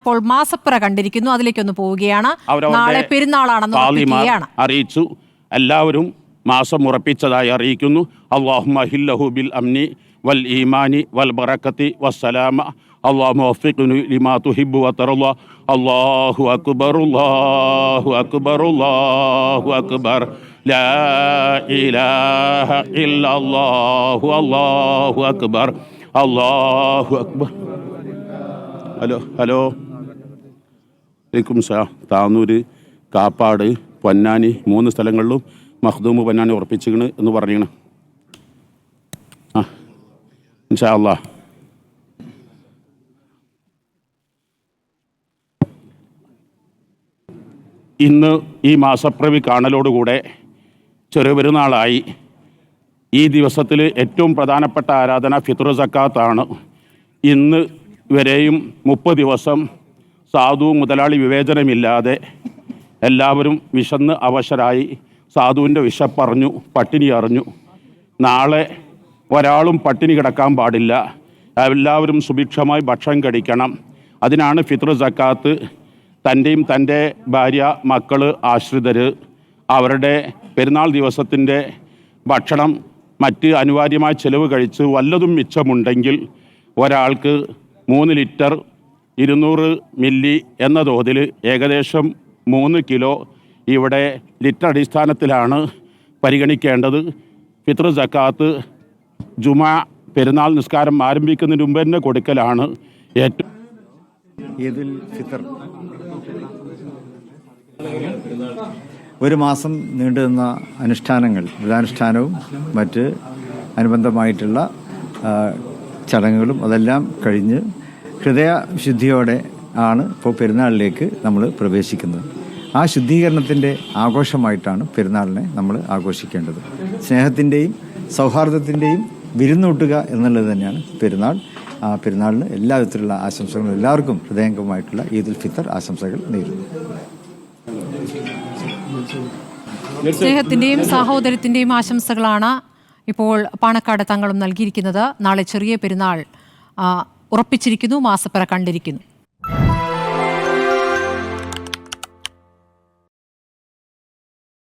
ഇപ്പോൾ മാസപ്പിറ കണ്ടിരിക്കുന്നു, അതിലേക്കൊന്ന് പോവുകയാണ്. നാളെ പെരുന്നാളാണെന്ന് അറിയിച്ചു. എല്ലാവരും മാസം ഉറപ്പിച്ചതായി അറിയിക്കുന്നു. അല്ലാഹുമ്മ ഹില്ലഹു ബിൽ അംനി വൽ ഈമാനി വൽ ബറക്കത്തി വസ്സലാമ അല്ലാഹുമ്മ വഫിഖ്നി ലിമാ തുഹിബ്ബു വതർള. അല്ലാഹു അക്ബർ അല്ലാഹു അക്ബർ അല്ലാഹു അക്ബർ ലാ ഇലാഹ ഇല്ലല്ലാഹു അല്ലാഹു അക്ബർ അല്ലാഹു അക്ബർ. ഹലോ വലൈക്കും സലാം. താന്നൂർ, കാപ്പാട്, പൊന്നാനി 3 സ്ഥലങ്ങളിലും മഖ്ദൂമ് പൊന്നാനി ഉറപ്പിച്ചിക്കണ് എന്ന് പറഞ്ഞിരിക്കണ്. ഇൻഷാ അല്ലാഹ്. ഇന്ന് ഈ മാസപ്പിറവി കാണലോടുകൂടെ ചെറിയ പെരുന്നാളായി. ഈ ദിവസത്തിൽ ഏറ്റവും പ്രധാനപ്പെട്ട ആരാധന ഫിത്ർ സക്കാത്താണ്. ഇന്ന് വരെയും 30 ദിവസം സാധു മുതലാളി വിവേചനമില്ലാതെ എല്ലാവരും വിശന്ന് അവശരായി. സാധുവിൻ്റെ വിശപ്പറിഞ്ഞു, പട്ടിണി അറിഞ്ഞു. നാളെ ഒരാളും പട്ടിണി കിടക്കാൻ പാടില്ല. എല്ലാവരും സുഭിക്ഷമായി ഭക്ഷണം കഴിക്കണം. അതിനാണ് ഫിത്ർ സക്കാത്ത്. തൻ്റെയും തൻ്റെ ഭാര്യ, മക്കൾ, ആശ്രിതർ അവരുടെ പെരുന്നാൾ ദിവസത്തിൻ്റെ ഭക്ഷണം മറ്റ് അനിവാര്യമായ ചിലവ് കഴിച്ച് വല്ലതും മിച്ചമുണ്ടെങ്കിൽ ഒരാൾക്ക് 3 ലിറ്റർ 200 മില്ലി എന്ന തോതിൽ ഏകദേശം 3 കിലോ ഇവിടെ ലിറ്റർ അടിസ്ഥാനത്തിലാണ് പരിഗണിക്കേണ്ടത്. ഫിത്ർ സക്കാത്ത് ജുമാ പെരുന്നാൾ നിസ്കാരം ആരംഭിക്കുന്നതിന് മുമ്പ് തന്നെ കൊടുക്കലാണ് ഏറ്റവും. ഈദുൽ ഫിത്തർ ഒരു മാസം നീണ്ടുനിന്ന അനുഷ്ഠാനങ്ങൾ, വ്രതാനുഷ്ഠാനവും മറ്റ് അനുബന്ധമായിട്ടുള്ള ചടങ്ങുകളും അതെല്ലാം കഴിഞ്ഞ് ഹൃദയശുദ്ധിയോടെ ആണ് ഇപ്പോൾ പെരുന്നാളിലേക്ക് നമ്മൾ പ്രവേശിക്കുന്നത്. ആ ശുദ്ധീകരണത്തിൻ്റെ ആഘോഷമായിട്ടാണ് പെരുന്നാളിനെ നമ്മൾ ആഘോഷിക്കേണ്ടത്. സ്നേഹത്തിൻ്റെയും സൗഹാർദ്ദത്തിൻ്റെയും വിരുന്നൂട്ടുക എന്നുള്ളത് തന്നെയാണ് പെരുന്നാൾ. ആ പെരുന്നാളിന് എല്ലാ വിധത്തിലുള്ള ആശംസകളും എല്ലാവർക്കും ഹൃദയംഗമായിട്ടുള്ള ഈദുൽ ഫിത്തർ ആശംസകൾ നേരുന്നു. സ്നേഹത്തിന്റെയും സഹോദരത്തിന്റെയും ആശംസകളാണ് ഇപ്പോൾ പാണക്കാട് തങ്ങളും നൽകിയിരിക്കുന്നത്. നാളെ ചെറിയ പെരുന്നാൾ ഉറപ്പിച്ചിരിക്കുന്നു, മാസപ്പിറ കണ്ടിരിക്കുന്നു.